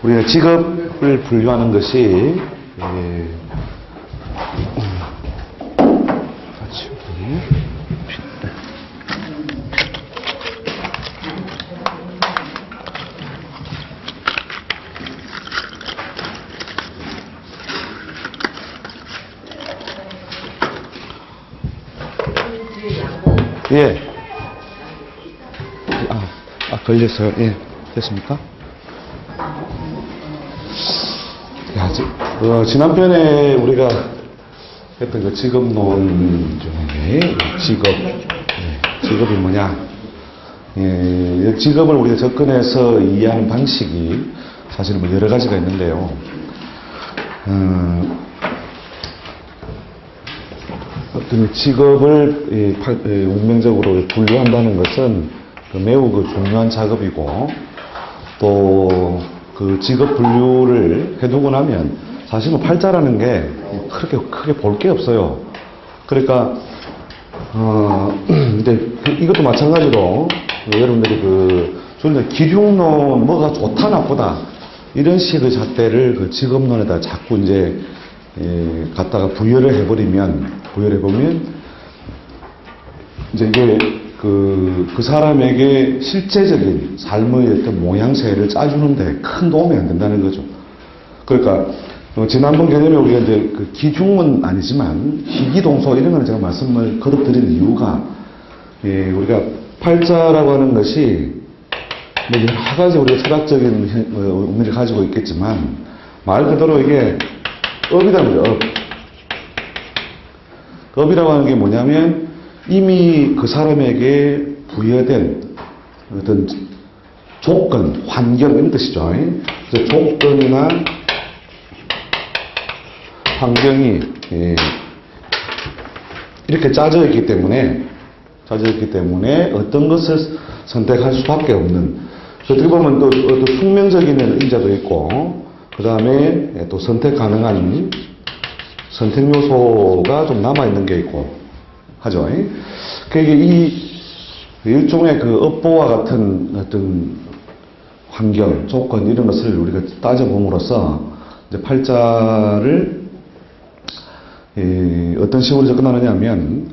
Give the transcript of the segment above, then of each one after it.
우리가 직업을 분류하는 것이 같이 예. 걸렸어요. 예. 됐습니까? 야, 지난편에 우리가 했던 그 직업론 중에 직업이 뭐냐? 예, 직업을 우리가 접근해서 이해하는 방식이 사실은 뭐 여러 가지가 있는데요. 어떤 직업을 운명적으로 분류한다는 것은 매우 중요한 작업이고, 또 그 직업 분류를 해두고 나면 사실 뭐 팔자라는 게 그렇게 크게 볼 게 없어요. 그러니까 이제 이것도 마찬가지로 여러분들이 주로 기흉론 뭐가 좋다 나쁘다 이런 식의 잣대를 그 직업론에다 자꾸 이제 갖다가 부여를 해보면 이제 이게 그 사람에게 실제적인 삶의 어떤 모양새를 짜주는데 큰 도움이 안 된다는 거죠. 그러니까 지난번 개념에 우리가 이제 그 기중은 아니지만 희귀동소 이런 거는 제가 말씀을 거듭 드리는 이유가 우리가 팔자라고 하는 것이 뭐 여러 가지 우리가 철학적인 의미를 가지고 있겠지만 말 그대로 이게 업이라는 거죠. 업이라고 하는 게 뭐냐면 이미 그 사람에게 부여된 어떤 조건, 환경 이런 뜻이죠. 그래서 조건이나 환경이 이렇게 짜져 있기 때문에 어떤 것을 선택할 수밖에 없는, 어떻게 보면 또 숙명적인 인자도 있고, 그 다음에 또 선택 가능한 선택 요소가 좀 남아있는 게 있고 하죠. 그게 이 일종의 그 업보와 같은 어떤 환경, 조건 이런 것을 우리가 따져봄으로써 이제 팔자를 어떤 식으로 접근하느냐 하면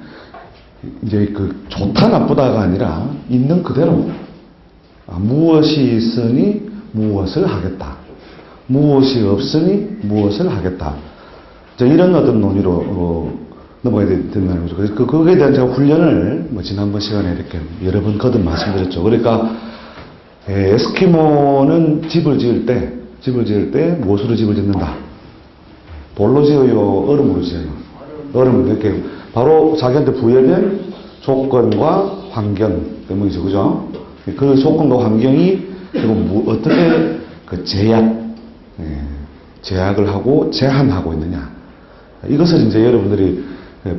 이제 그 좋다 나쁘다가 아니라 있는 그대로 무엇이 있으니 무엇을 하겠다, 무엇이 없으니 무엇을 하겠다, 이런 어떤 논의로 넘어가야 된다는 거죠. 그래서 그거에 대한 제가 훈련을 지난번 시간에 이렇게 여러 번 거듭 말씀드렸죠. 그러니까 에스키모는 집을 지을 때 무엇으로 집을 짓는다? 돌로 지어요, 얼음으로 지어요? 얼음으로. 이렇게 바로 자기한테 부여된 조건과 환경 때문이죠, 그죠? 그 조건과 환경이 어떻게 그 제약을 하고 제한하고 있느냐? 이것을 이제 여러분들이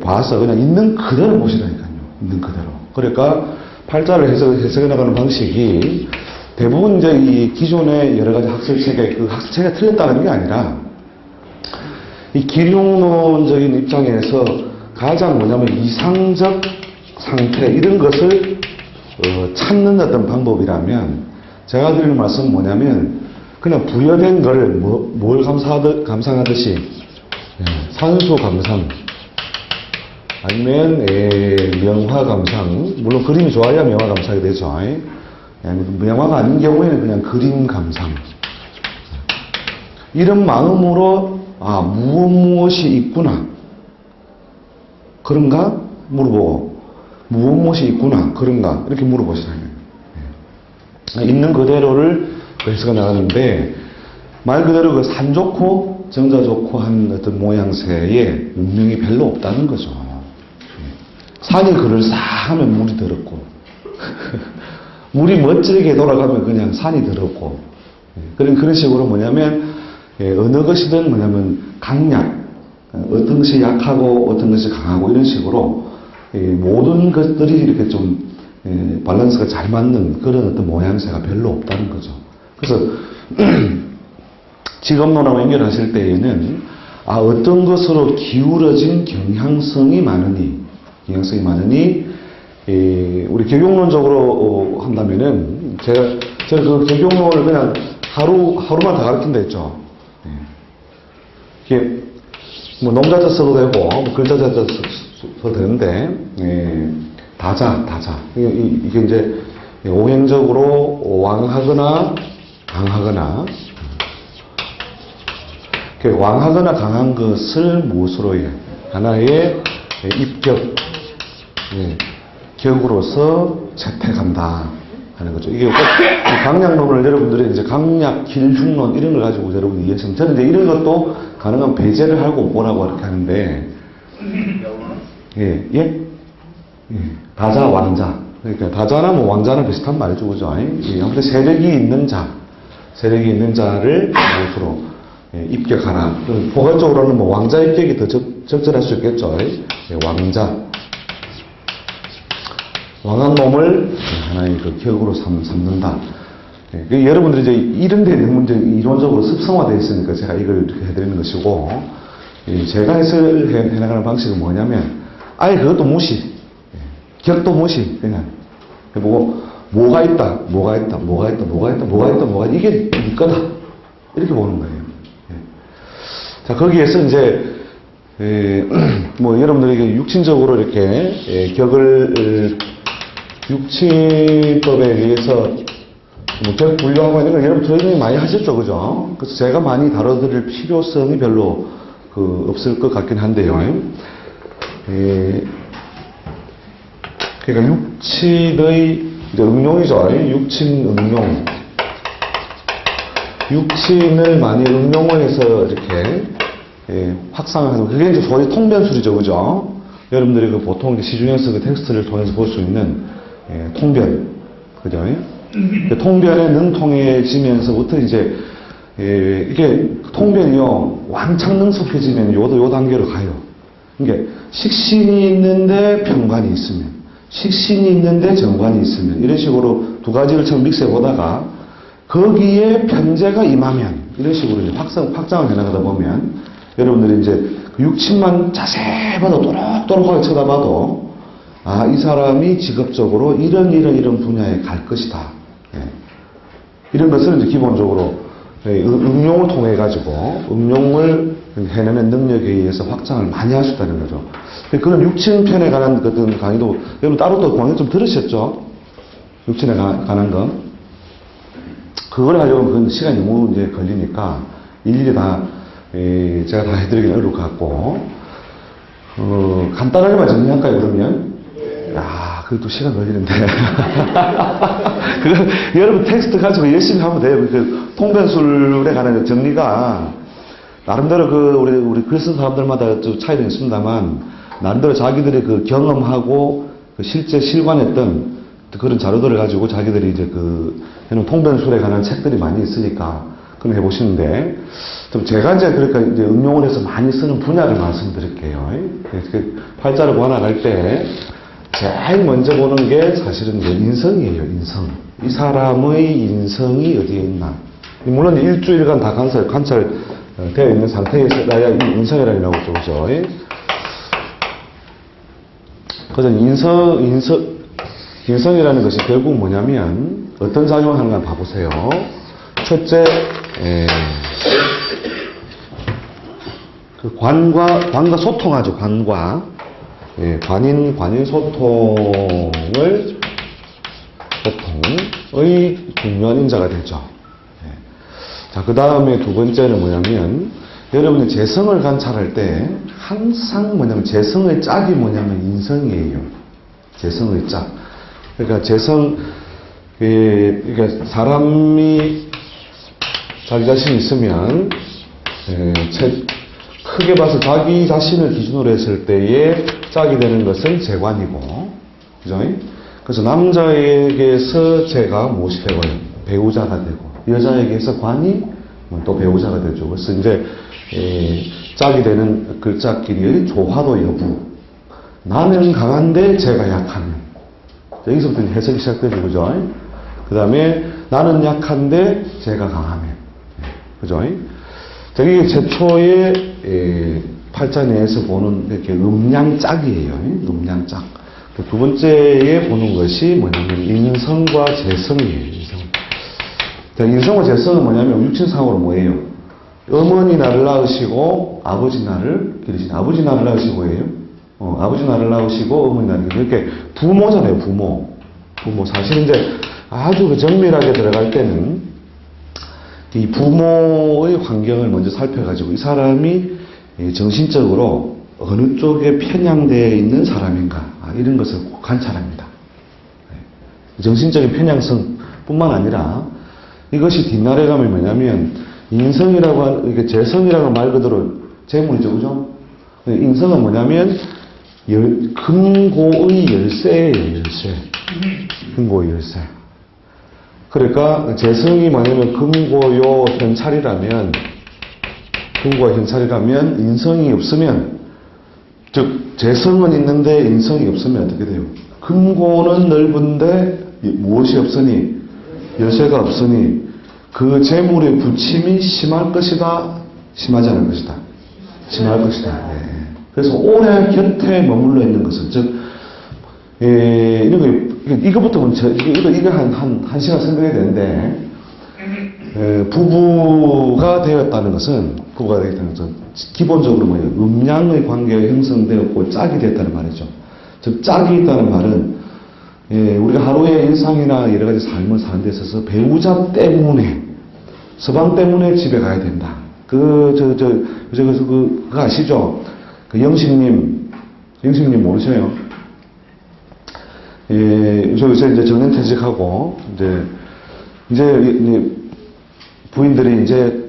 봐서 그냥 있는 그대로 보시라니까요. 있는 그대로. 그러니까 팔자를 해석해 나가는 방식이 대부분 이제 이 기존의 여러 가지 학술 체계, 그 학술 체계가 틀렸다는 게 아니라 이 기룡론적인 입장에서 가장 뭐냐면 이상적 상태 이런 것을 찾는 어떤 방법이라면 제가 드리는 말씀은 뭐냐면 그냥 부여된 거를 뭘 감상하듯이 산수 감상 아니면 명화 감상, 물론 그림이 좋아야 명화 감상이 되죠. 명화가 아닌 경우에는 그냥 그림 감상, 이런 마음으로 무엇이 있구나 그런가 물어보고 무엇이 있구나 그런가 이렇게 물어보시라는 거예요. 있는 그대로를 해석해 나가는데 말 그대로 그 산 좋고 정자 좋고 한 어떤 모양새에 운명이 별로 없다는 거죠. 산이 그럴싸하면 물이 더럽고 물이 멋지게 돌아가면 그냥 산이 더럽고, 그런 식으로 뭐냐면 어느 것이든 뭐냐면 강약, 어떤 것이 약하고 어떤 것이 강하고 이런 식으로 모든 것들이 이렇게 좀 밸런스가 잘 맞는 그런 어떤 모양새가 별로 없다는 거죠. 그래서 직업론하고 연결하실 때에는 어떤 것으로 기울어진 경향성이 많으니 우리 개경론적으로 한다면은 제가 그 개경론을 그냥 하루만 다 가르친다 했죠. 이게, 뭐, 농자자 써도 되고, 뭐 글자자 써도 되는데, 다자. 이게 이제, 오행적으로 왕하거나 강하거나, 왕하거나 강한 것을 무엇으로 해? 하나의 입격, 격으로서 채택한다 하는 거죠. 이게 꼭 강약론을 여러분들이 이제 강약, 길흉론 이런 걸 가지고 여러분이 이해하시면, 저는 이제 이런 것도 가능한 배제를 하고 뭐라고 이렇게 하는데, 다자, 왕자. 그러니까 다자나 뭐 왕자는 비슷한 말이죠, 그죠? 아무튼 세력이 있는 자를 무엇으로 입격하라. 포괄적으로는 뭐 왕자 입격이 더 적절할 수 있겠죠. 왕자. 왕한 놈을 하나의 그 격으로 삼는다. 여러분들이 이제 이런 데 문제 이론적으로 습성화되어 있으니까 제가 이걸 이렇게 해드리는 것이고, 제가 해나가는 방식은 뭐냐면, 아예 그것도 무시. 격도 무시. 그냥. 그리고 뭐가 있다. 이게 네 거다. 이렇게 보는 거예요. 자, 거기에서 이제, 뭐, 여러분들에게 육친적으로 이렇게, 격을, 육친법에 의해서, 뭐, 격 분류하고 있는 걸 여러분 트레이닝 많이 하셨죠, 그죠? 그래서 제가 많이 다뤄드릴 필요성이 별로, 없을 것 같긴 한데요. 그러니까 육친의, 이제 응용이죠. 육친 응용. 육친을 많이 응용을 해서 이렇게 확산을 하는, 그게 이제 소위 통변술이죠, 그죠? 여러분들이 그 보통 시중에서 그 텍스트를 통해서 볼 수 있는 통변, 그죠? 그 통변에 능통해지면서부터 이제 이게 통변이요 왕창 능숙해지면 요 단계로 가요. 그러니까 식신이 있는데 병관이 있으면, 식신이 있는데 정관이 있으면, 이런 식으로 두 가지를 처음 믹스해 보다가 거기에 편제가 임하면, 이런 식으로 이제 확장을 해나가다 보면, 여러분들이 이제 그 육친만 자세히 봐도 또록또록하게 쳐다봐도, 아, 이 사람이 직업적으로 이런 분야에 갈 것이다. 이런 것을 이제 기본적으로 응용을 통해 가지고, 응용을 해내는 능력에 의해서 확장을 많이 할 수 있다는 거죠. 그런 육친편에 관한 어떤 강의도, 여러분 따로 또 강의 좀 들으셨죠? 육친에 관한 거. 그걸 하려면 그건 시간이 너무 이제 걸리니까 일일이 다 제가 다 해드리기는 어려울 것 같고, 간단하게만 정리할까요, 그러면? 야, 그것도 시간 걸리는데. 그거 여러분 텍스트 가지고 열심히 하면 돼요. 그 통변술에 관한 정리가 나름대로 우리 글 쓴 사람들마다 좀 차이는 있습니다만, 나름대로 자기들의 그 경험하고 그 실제 실관했던 그런 자료들을 가지고 자기들이 이제 해놓은 통변술에 관한 책들이 많이 있으니까 그럼 해보시는데, 좀 제가 이제 그러니까 이제 응용을 해서 많이 쓰는 분야를 말씀드릴게요. 팔자를 관할할 때 제일 먼저 보는 게 사실은 이제 인성이에요, 인성. 이 사람의 인성이 어디에 있나. 물론 일주일간 다 관찰되어 있는 상태에서야 이 인성이라고 나오죠, 그죠? 그래서 인성이라는 것이 결국 뭐냐면 어떤 작용을 하는가 봐보세요. 첫째, 그 관과 소통하죠. 관인 소통의 중요한 인자가 되죠. 자, 그 다음에 두 번째는 뭐냐면, 여러분이 재성을 관찰할 때 항상 뭐냐면 재성의 짝이 뭐냐면 인성이에요. 재성의 짝. 그러니까 그러니까 사람이 자기 자신이 있으면, 크게 봐서 자기 자신을 기준으로 했을 때에 짝이 되는 것은 재관이고, 그죠? 그래서 남자에게서 재가 무엇이 되고요? 배우자가 되고, 여자에게서 관이 또 배우자가 되죠. 그래서 이제, 짝이 되는 글자끼리의 조화도 여부. 나는 강한데 재가 약하면. 여기서부터 해석이 시작되죠. 그죠? 그 다음에 나는 약한데 재가 강하면. 그죠? 저기 최초의 팔자 내에서 보는 이렇게 음양짝이에요. 음양짝. 두 번째에 보는 것이 뭐냐면 인성과 재성이에요. 인성. 자, 인성과 재성은 뭐냐면 육친상으로 뭐예요? 어머니 나를 낳으시고 아버지 나를 기르시는. 아버지 나를 낳으시고 뭐예요? 아버지 나를 낳으시고 어머니 나를 기르시는. 이렇게 부모잖아요, 부모. 사실 이제 아주 그 정밀하게 들어갈 때는 이 부모의 환경을 먼저 살펴가지고 이 사람이 정신적으로 어느 쪽에 편향되어 있는 사람인가, 이런 것을 관찰합니다. 정신적인 편향성 뿐만 아니라 이것이 뒷날에 가면 뭐냐면 인성이라고 하는, 이게 재성이라고 말 그대로 재물이죠, 그죠? 인성은 뭐냐면 금고의 열쇠예요, 열쇠. 금고의 열쇠. 그러니까 재성이 뭐냐면 금고요 현찰이라면, 금고와 현찰이라면 인성이 없으면, 즉 재성은 있는데 인성이 없으면 어떻게 돼요? 금고는 넓은데 무엇이 없으니? 열쇠가 없으니 그 재물의 부침이 심할 것이다, 심하지 않을 것이다? 심할 것이다. 네. 그래서 오래 곁에 머물러 있는 것은, 즉, 이거부터 먼저, 이거 한 시간 생각해야 되는데, 부부가 되었다는 것은, 기본적으로 뭐예요? 음양의 관계가 형성되었고 짝이 되었다는 말이죠. 즉, 짝이 있다는 말은, 우리가 하루의 일상이나 여러 가지 삶을 사는 데 있어서 배우자 때문에, 서방 때문에 집에 가야 된다. 그거 아시죠? 그 영식님 모르셔요? 요새 이제 정년퇴직하고, 이제 부인들이 이제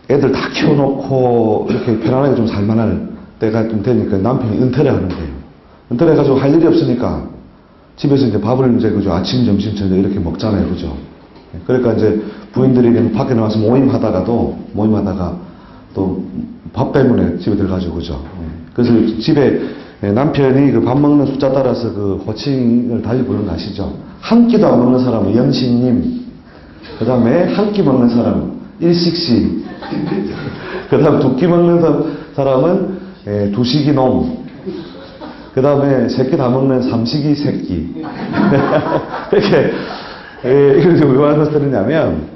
애들 다 키워놓고 이렇게 편안하게 좀 살만할 때가 좀 되니까 남편이 은퇴를 하는 거예요. 은퇴를 해가지고 할 일이 없으니까 집에서 이제 밥을 이제 그죠. 아침, 점심, 저녁 이렇게 먹잖아요. 그죠? 그러니까 이제 부인들이 밖에 나와서 모임하다가 또 밥 때문에 집에 들어가지고, 그죠? 그래서 집에 남편이 그 밥 먹는 숫자 따라서 그 호칭을 달리 부르는 거 아시죠? 한 끼도 안 먹는 사람은 영식님, 그 다음에 한 끼 먹는 사람은 일식씨, 그 다음 두 끼 먹는 사람은 두식이 놈, 그 다음에 세 끼 다 먹는 삼식이 새끼. 이렇게, 이걸 지금 왜 와서 쓰느냐면,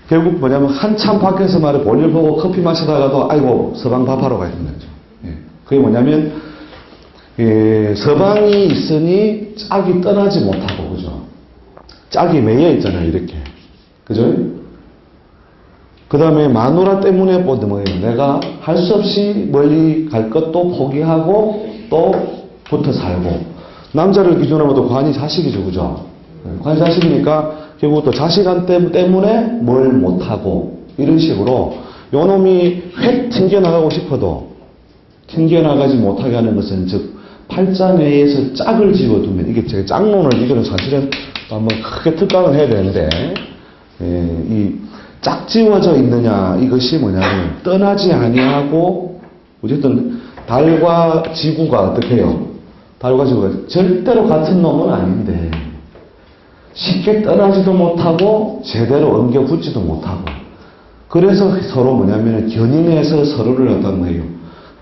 결국 뭐냐면 한참 밖에서 말해 볼일 보고 커피 마시다가도 아이고 서방 밥하러 가야 되는 거죠. 그게 뭐냐면 서방이 있으니 짝이 떠나지 못하고, 그죠? 짝이 매여 있잖아요, 이렇게. 그죠? 그 다음에 마누라 때문에 뭐예요? 내가 할 수 없이 멀리 갈 것도 포기하고 또 붙어 살고. 남자를 기준으로 봐도 관이 자식이죠, 그죠? 관이 자식이니까 결국 또 자식한 때문에 뭘 못하고, 이런 식으로 요 놈이 획 튕겨나가고 싶어도 튕겨나가지 못하게 하는 것은, 즉 팔자 내에서 짝을 집어두면, 이게 제가 짝론을, 이거는 사실은 한번 크게 특강을 해야 되는데, 이 짝지워져 있느냐, 이것이 뭐냐면 떠나지 아니하고, 어쨌든 달과 지구가 어떻게 해요? 달과 지구가 절대로 같은 놈은 아닌데 쉽게 떠나지도 못하고 제대로 엉겨 붙지도 못하고, 그래서 서로 뭐냐면 견인해서 서로를 어떤 거예요?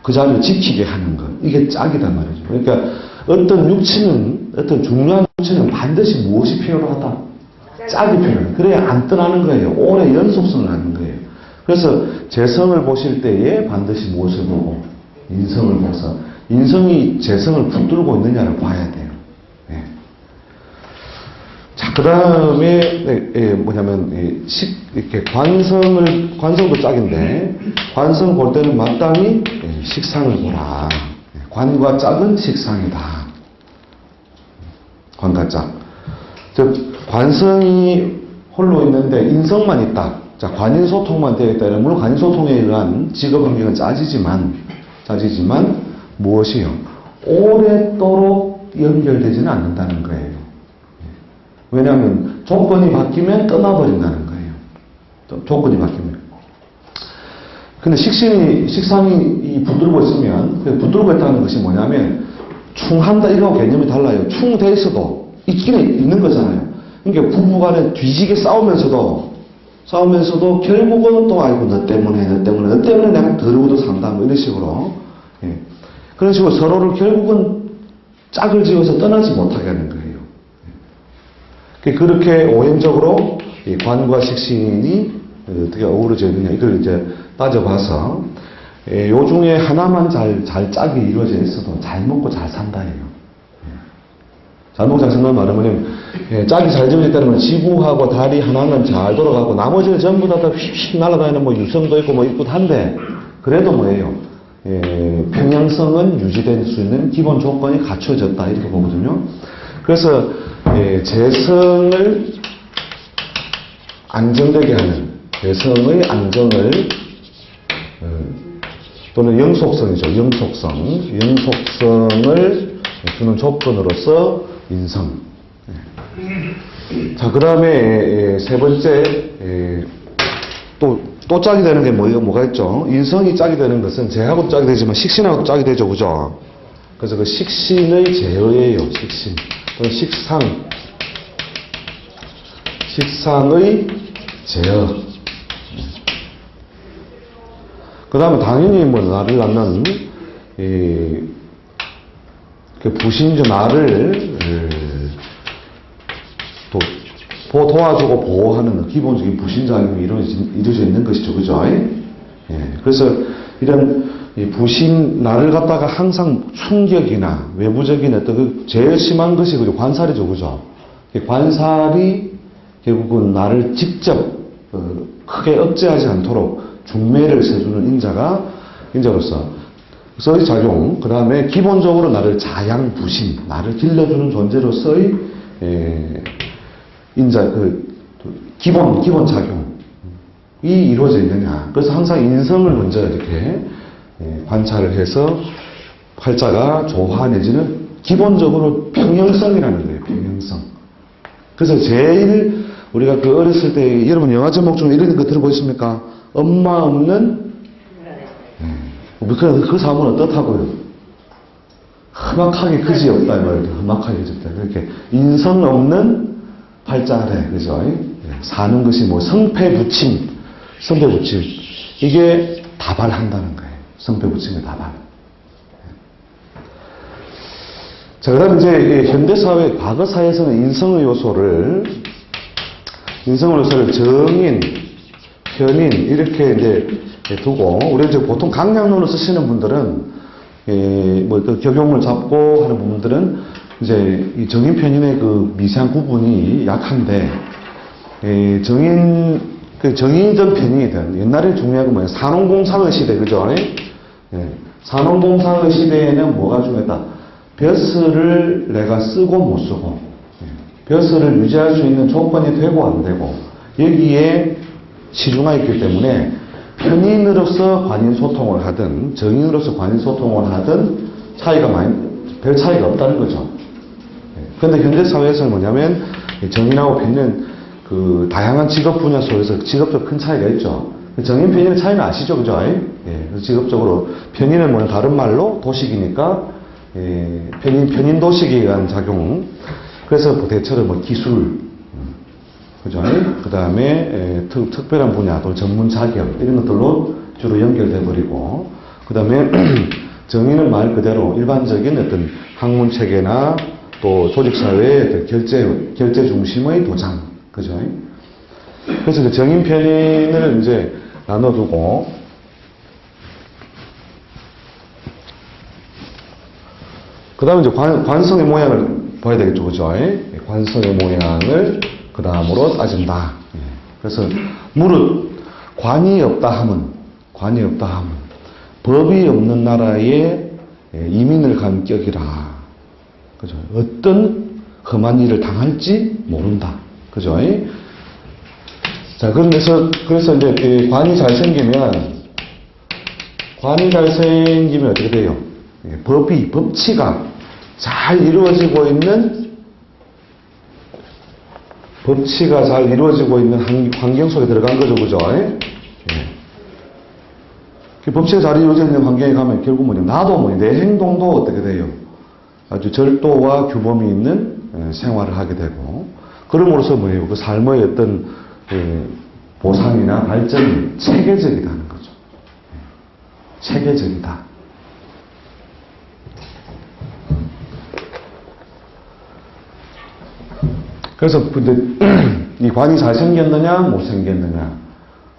그 자리를 지키게 하는 것. 이게 짝이단 말이죠. 그러니까 어떤 육체는, 어떤 중요한 육체는 반드시 무엇이 필요하다? 짝이 필요해요. 그래야 안 떠나는 거예요. 오래 연속성을 하는 거예요. 그래서 재성을 보실 때에 반드시 무엇을 보고? 인성을 보서, 인성이 재성을 붙들고 있느냐를 봐야 돼요. 자, 그 다음에, 뭐냐면, 이렇게 관성도 짝인데, 관성 볼 때는 마땅히 식상을 보라. 관과 짝은 식상이다. 관과 짝. 즉, 관성이 홀로 있는데 인성만 있다. 자, 관인소통만 되어 있다. 물론 관인소통에 의한 직업 환경은 짜지지만, 무엇이요? 오랫도록 연결되지는 않는다는 거예요. 왜냐하면 조건이 바뀌면 떠나버린다는 거예요. 조건이 바뀌면. 근데 식상이 붙들고 있으면, 붙들고 있다는 것이 뭐냐면, 충한다, 이거하고 개념이 달라요. 충돼 있어도 있기는 있는 거잖아요. 그러니까 부부간에 뒤지게 싸우면서도 결국은 또, 아이고, 너 때문에 내가 더러워도 산다, 뭐 이런 식으로. 그런 식으로 서로를 결국은 짝을 지어서 떠나지 못하게 하는 거예요. 그렇게 오행적으로 이 관과 식신이 어떻게 어우러져 있느냐 이걸 이제 따져봐서 요 중에 하나만 잘 짝이 이루어져 있어도 잘 먹고 잘 산다예요. 잘 먹고 잘 산다는 말은 뭐냐면 짝이 잘 지어져 있다는 지구하고 달이 하나는 잘 돌아가고 나머지는 전부 다 휙휙 날아다니는 뭐 유성도 있고 뭐 있고 한데 그래도 뭐예요? 평양성은 유지될 수 있는 기본 조건이 갖춰졌다 이렇게 보거든요. 그래서 재성을 안정되게 하는 재성의 안정을 또는 영속성이죠. 영속성을 주는 조건으로서 인성. 자, 그 다음에 세 번째 또 짝이 되는 게 뭐가 있죠? 인성이 짝이 되는 것은 재하고도 짝이 되지만 식신하고도 짝이 되죠. 그죠? 그래서 그 식신의 제어예요. 식신. 또는 식상의 제어. 그 다음에 당연히 뭐 나를 낳는 그 부신조 나를 도와주고 보호하는 기본적인 부신작용이 이루어져 있는 것이죠. 그죠? 그래서 이런 나를 갖다가 항상 충격이나 외부적인 어떤 그 제일 심한 것이 그죠? 관살이죠. 그죠? 관살이 결국은 나를 직접 크게 억제하지 않도록 중매를 세주는 인자로서 의 작용, 그 다음에 기본적으로 나를 자양부신, 나를 길러주는 존재로서의 기본 작용이 이루어져 있느냐. 그래서 항상 인성을 먼저 이렇게 관찰을 해서 활자가 조화 내지는 기본적으로 평형성이라는 거예요. 평형성. 그래서 제일 우리가 그 어렸을 때 여러분 영화 제목 중에 이런 거 들어보셨습니까? 엄마 없는 그 사람은 어떻다고요? 험악하게 그지 없다 말이죠. 험악하게 그지 없다. 이렇게 인성 없는 팔자래. 그죠? 사는 것이 뭐 성패부침 이게 다발한다는 거예요. 성패부침의 다발. 자, 그다음 이제 현대사회, 과거사에서는 인성의 요소를 정인, 편인 이렇게 이제 두고 우리 이제 보통 강약론을 쓰시는 분들은 뭐 그 격용을 잡고 하는 부분들은 이제 이 정인 편인의 그 미세한 구분이 약한데 정인이든 편인이든 옛날에 중요한 건 뭐예요? 산업공상의 시대, 그죠? 산업공상의 시대에는 뭐가 중요했다? 벼슬을 내가 쓰고 못 쓰고 벼슬을 유지할 수 있는 조건이 되고 안 되고 여기에 치중하 있기 때문에 편인으로서 관인소통을 하든 정인으로서 관인소통을 하든 별 차이가 없다는 거죠. 그런데 현대사회에서는 뭐냐면 정인하고 편인은 그 다양한 직업 분야 속에서 직업적 큰 차이가 있죠. 정인 편인의 차이는 아시죠? 그죠? 직업적으로 편인은 뭐 다른 말로 도식이니까 편인 도식에 의한 작용. 그래서 대체로 뭐 기술, 그죠? 그 다음에 특별한 분야, 또 전문 자격 이런 것들로 주로 연결돼 버리고, 그 다음에 정의는 말 그대로 일반적인 어떤 학문 체계나 또 조직 사회의 결제 중심의 도장, 그죠? 그래서 그 정인 편인을 이제 나눠두고, 그 다음에 이제 관성의 모양을 봐야 되겠죠, 그죠? 관성의 모양을 그 다음으로 따진다. 그래서 무릇 관이 없다 함은 법이 없는 나라에 이민을 간 격이라. 그죠? 어떤 험한 일을 당할지 모른다. 그죠? 자, 그래서 이제 관이 잘 생기면 어떻게 돼요? 법치가 잘 이루어지고 있는 환경 속에 들어간 거죠, 그죠? 법치가 잘 이루어져 있는 환경에 가면 결국 나도 내 행동도 어떻게 돼요? 아주 절도와 규범이 있는 생활을 하게 되고, 그럼으로써 뭐예요? 그 삶의 어떤 보상이나 발전이 체계적이다는 거죠. 체계적이다. 그래서 근데 이 관이 잘생겼느냐, 못생겼느냐,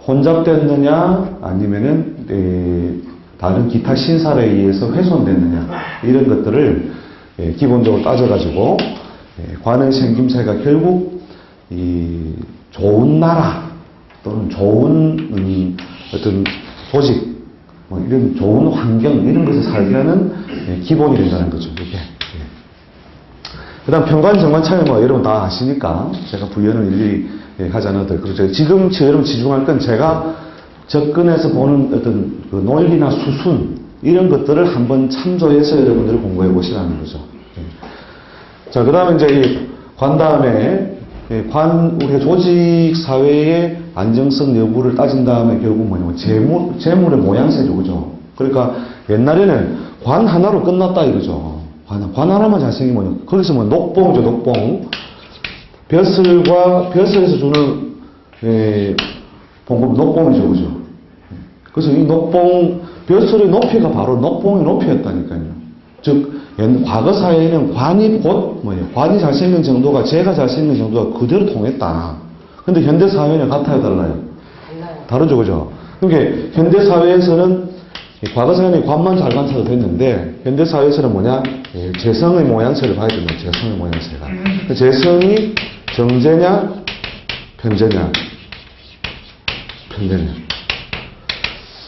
혼잡됐느냐, 아니면은, 다른 기타 신사에 의해서 훼손됐느냐, 이런 것들을 기본적으로 따져가지고, 관의 생김새가 결국, 좋은 나라, 또는 좋은, 어떤 조직, 뭐 이런 좋은 환경, 이런 것을 살게 하는 기본이 된다는 거죠, 이게. 그 다음 평관, 정관 차이 뭐 여러분 다 아시니까 제가 부연을 일일이 하지 않아도 그렇죠. 지금 여러분 지중할 건 제가 접근해서 보는 어떤 그 논리나 수순 이런 것들을 한번 참조해서 여러분들이 공부해 보시라는 거죠. 자, 그 다음에 이제 이 관 다음에 우리가 조직 사회의 안정성 여부를 따진 다음에 결국 뭐냐면 재물의 모양새죠, 그죠? 그러니까 옛날에는 관 하나로 끝났다 이거죠. 관 하나만 잘생기면 거기서 뭐 녹봉이죠, 녹봉. 벼슬에서 주는 봉급 녹봉이죠, 그죠? 그래서 이 녹봉 벼슬의 높이가 바로 녹봉의 높이였다니까요. 즉 과거 사회에는 관이 곧 뭐예요? 관이 잘생긴 정도가 제가 잘생긴 정도가 그대로 통했다. 근데 현대 사회는 같아요, 달라요? 다르죠, 그죠? 그러니까 현대 사회에서는 과거 사회는 관만 잘 관찰도 됐는데 현대 사회에서는 뭐냐? 재성의 모양새를 봐야 됩니다. 재성의 모양새가. 재성이 정제냐, 편제냐, 편제냐.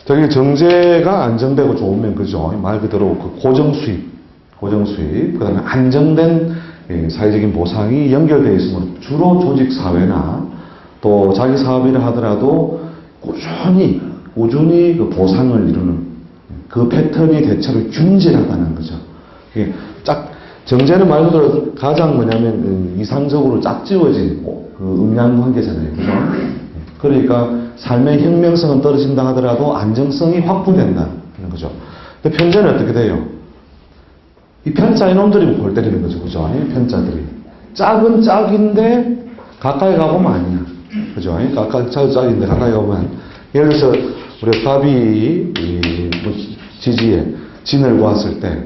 저기 정제가 안정되고 좋으면 그죠? 말 그대로 그 고정 수입, 그 다음에 안정된 사회적인 보상이 연결되어 있으므로 주로 조직 사회나 또 자기 사업이라 하더라도 꾸준히 그 보상을 이루는 그 패턴이 대체로 균질하다는 거죠. 정제는 말 그대로 가장 뭐냐면 이상적으로 짝지워진 그 음양 관계잖아요. 그죠? 그러니까 삶의 혁명성은 떨어진다 하더라도 안정성이 확보된다는 거죠. 근데 편제는 어떻게 돼요? 이 편자 이놈들이 골 때리는 거죠. 그죠? 편자들이. 짝은 짝인데 가까이 가보면 아니야. 그죠? 가까이 짝인데 가까이 가보면. 예를 들어서 우리가 갑이 지지에 진을 보았을 때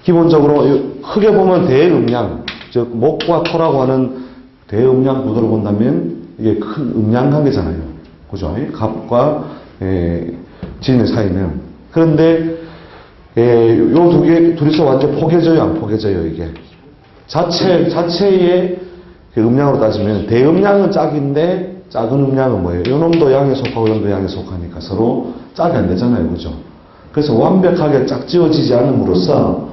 기본적으로 크게 보면 대음양, 즉 목과 토라고 하는 대음양 구도를 본다면 이게 큰 음양 관계잖아요. 그죠? 갑과 진의 사이는. 그런데 요 두 개 둘이서 완전 포개져요, 안 포개져요, 이게? 자체의 음양으로 따지면 대음양은 짝인데 작은 음양은 뭐예요? 요 놈도 양에 속하고 요 놈도 양에 속하니까 서로 짝이 안 되잖아요, 그죠? 그래서 완벽하게 짝지워지지 않음으로써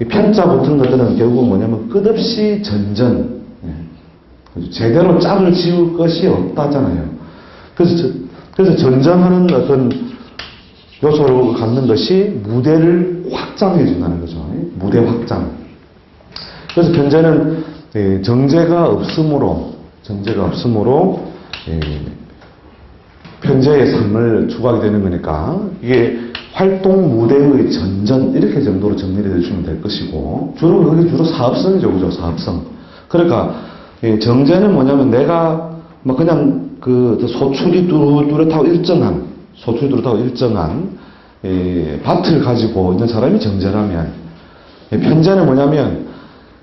이 편자 붙은 것들은 결국 뭐냐면 끝없이 전전, 제대로 짝을 지울 것이 없다잖아요. 그래서 전전하는 어떤 요소를 갖는 것이 무대를 확장해 준다는 거죠. 무대 확장. 그래서 편제는 정제가 없으므로 편제의 삶을 추구하게 되는 거니까 이게 활동 무대의 전전 이렇게 정도로 정리를 해주시면 될 것이고 주로 사업성이죠, 그죠? 사업성. 그러니까 정제는 뭐냐면 내가 뭐 그냥 그 소출이 뚜렷하고 일정한 밭을 가지고 있는 사람이 정제라면 편제는 뭐냐면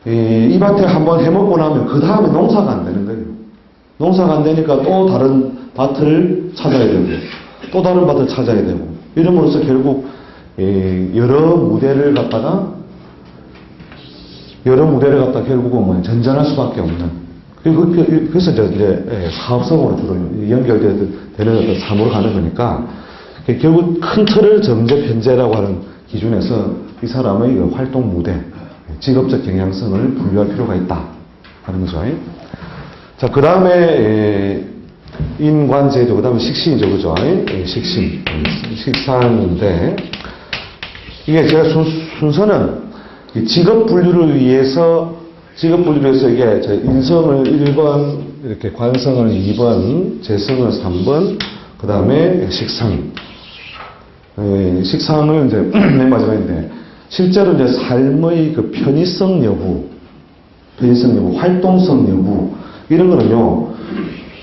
이 밭에 한번 해먹고 나면 그 다음에 농사가 안 되는 거예요. 농사가 안 되니까 또 다른 밭을 찾아야 되고 또 다른 밭을 찾아야 되고 이름으로써 결국 여러 무대를 갖다가 결국은 뭐 전전할 수밖에 없는. 그래서 이제 사업성으로 주로 연결되는 어떤 삶으로 가는 거니까 결국 큰 틀을 정제 편제라고 하는 기준에서 이 사람의 활동 무대, 직업적 경향성을 분류할 필요가 있다 하는 거죠. 자, 그 다음에 인관제도, 그 다음에 식신이죠, 그죠? 식상인데 이게 제가 순서는 직업 분류를 위해서 이게 인성을 1번, 이렇게 관성을 2번, 재성을 3번, 그 다음에 식상. 식상을 이제 맨 마지막인데, 실제로 이제 삶의 그 편의성 여부, 활동성 여부, 이런 거는요,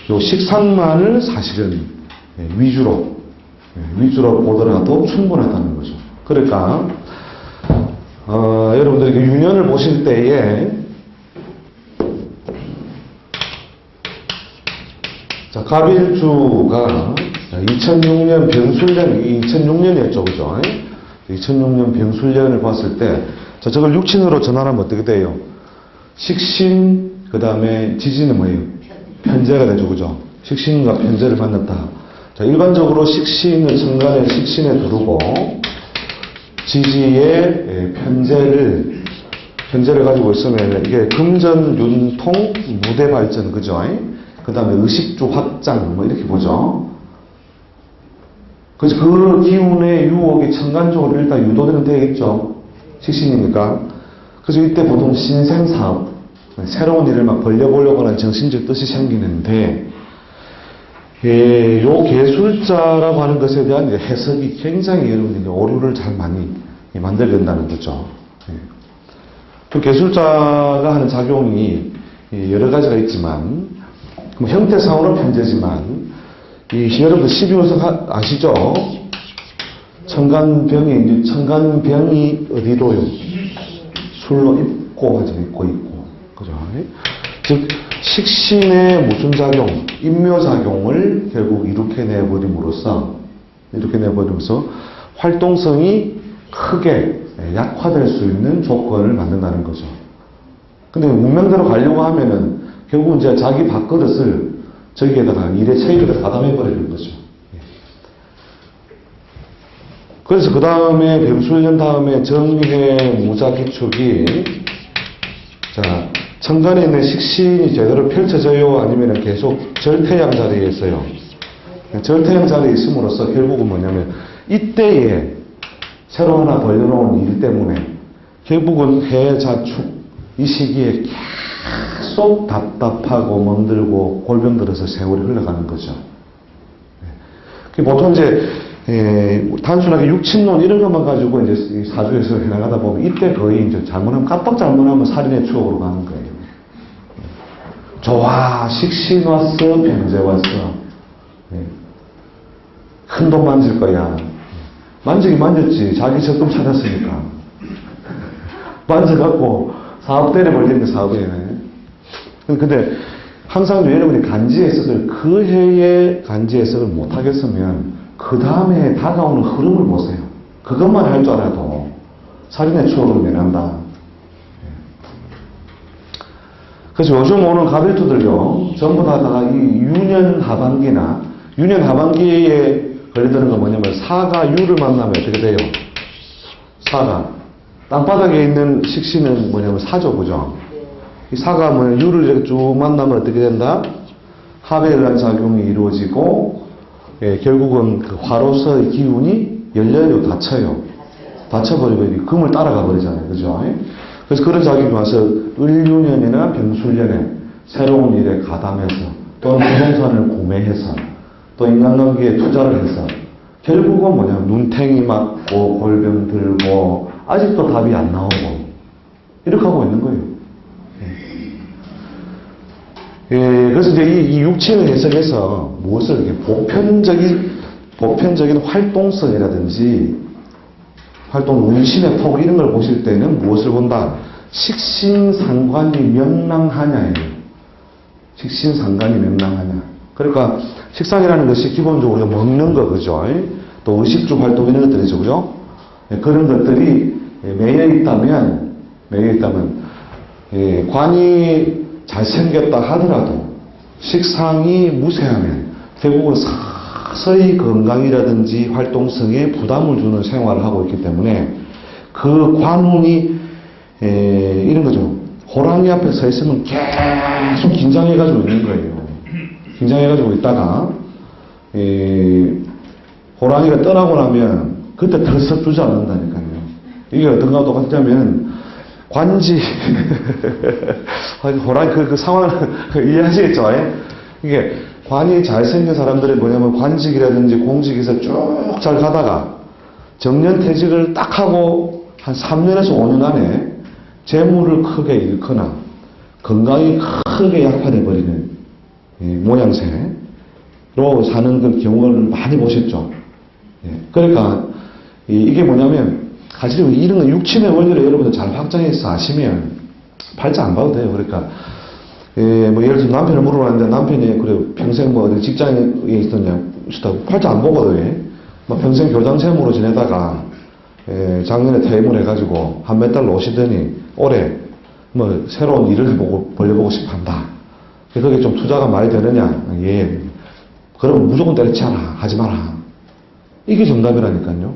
요 식상만을 사실은 위주로 보더라도 충분하다는 거죠. 그러니까, 여러분들이 유년을 보실 때에 자, 갑일주가 2006년 병술년, 2006년이었죠, 그죠? 2006년 병술년을 봤을 때, 자, 저걸 육친으로 전환하면 어떻게 돼요? 식신, 그 다음에 지지는 뭐예요? 편재가 되죠, 그죠? 식신과 편재를 만났다. 자, 일반적으로 식신을, 성간에 식신에 두르고, 지지에 편재를 가지고 있으면, 이게 금전, 윤통, 무대 발전, 그죠? 그 다음에 의식주 확장, 뭐 이렇게 보죠. 그래서 그 기운의 유혹이 천간적으로 일단 유도되는 되겠죠. 식신이니까. 그래서 이때 보통 신생사업, 새로운 일을 막 벌려보려고 하는 정신적 뜻이 생기는데, 요 계술자라고 하는 것에 대한 해석이 굉장히 여러분들이 오류를 잘 많이 만들게 된다는 거죠. 또 계술자가 하는 작용이 여러 가지가 있지만, 형태상으로는 편재지만, 여러분들 12호석 아시죠? 천간병이 어디로요? 술로 입고 하죠. 있고. 그죠? 즉, 식신의 무슨 작용? 인묘작용을 결국 이룩해내버림으로써 활동성이 크게 약화될 수 있는 조건을 만든다는 거죠. 근데 운명대로 가려고 하면은 결국 이제 자기 밥그릇을 저기에다가 일의 체계를 가담해버리는 거죠. 그래서 그 다음에 병술년 다음에 정해 무자기축이, 자, 천간에 있는 식신이 제대로 펼쳐져요? 아니면 계속 절태양 자리에 있어요? 절태양 자리에 있음으로써 결국은 뭐냐면, 이때에 새로 하나 벌려놓은 일 때문에 결국은 해자축, 이 시기에 계속 답답하고 멍들고 골병 들어서 세월이 흘러가는 거죠. 보통 이제 단순하게 육친론 이런 것만 가지고 이제 사주에서 해나가다 보면 이때 거의 이제 잘못하면 깜빡 잘못하면 살인의 추억으로 가는 거예요. 좋아, 식신 왔어, 병재 왔어. 큰 돈 만질 거야. 만지긴 만졌지. 자기 적금 찾았으니까. 만져갖고 사업 때려 벌리는 게 사업이네. 근데 항상 여러분이 간지 해석을 그 해에 간지 해석을 못하겠으면 그 다음에 다가오는 흐름을 보세요. 그것만 할 줄 알아도 살인의 추억을 면한다. 그래서 요즘 오는 갑일주들요, 전부 다 이 유년 하반기에 걸리드는 건 뭐냐면 사가 유를 만나면 어떻게 돼요? 사가. 땅바닥에 있는 식신은 뭐냐면 사죠, 그죠? 이 사가 뭐냐면 유를 이렇게 쭉 만나면 어떻게 된다? 합의일란 작용이 이루어지고, 결국은 그 화로서의 기운이 열려요, 닫혀요? 닫혀버리면 금을 따라가 버리잖아요, 그죠? 그래서 그런 작용이 와서 을유년이나 병술년에 새로운 일에 가담해서 또는 부동산을 구매해서 또 인간관계에 투자를 해서 결국은 뭐냐면 눈탱이 맞고 골병 들고 아직도 답이 안 나오고 이렇게 하고 있는 거예요. 그래서 이제 이 육친을 해석해서 무엇을 이렇게 보편적인 활동성이라든지 활동 운신의 폭 이런 걸 보실 때는 무엇을 본다? 식신상관이 명랑하냐예요. 식신상관이 명랑하냐. 그러니까 식상이라는 것이 기본적으로 우리가 먹는 거, 그죠? 또 의식주 활동 이런 것들이죠, 그죠? 그런 것들이 매여 있다면 관이 잘생겼다 하더라도 식상이 무쇠하면 결국은 서서히 건강이라든지 활동성에 부담을 주는 생활을 하고 있기 때문에 그 관운이 이런 거죠. 호랑이 앞에 서 있으면 계속 긴장해가지고 있는 거예요. 긴장해가지고 있다가 호랑이가 떠나고 나면 그때 덜썩 주지 않는다니까요. 이게 어떤가 똑같냐면 관지 호랑이 그 상황을 이해하시겠죠? 이게 관이 잘생긴 사람들이 뭐냐면 관직이라든지 공직에서 쭉 잘 가다가 정년퇴직을 딱 하고 한 3년에서 5년 안에 재물을 크게 잃거나 건강이 크게 약화돼 버리는 모양새로 사는 그 경우를 많이 보셨죠. 그러니까 이게 뭐냐면 사실 이런 거 육친의 원리를 여러분들 잘 확장해서 아시면 팔자 안 봐도 돼요. 그러니까 예, 뭐 예를 들어 남편을 물어봤는데 남편이 그래 평생 뭐 어디 직장에 있었냐 싶다고 팔자 안 보거든요. 뭐 평생 교장선생으로 지내다가 예, 작년에 퇴임을 해가지고 한 몇 달 오시더니 올해 뭐 새로운 일을 벌려보고 싶어 한다. 그게 좀 투자가 많이 되느냐? 예. 그러면 무조건 때려치워라. 하지 마라. 이게 정답이라니까요.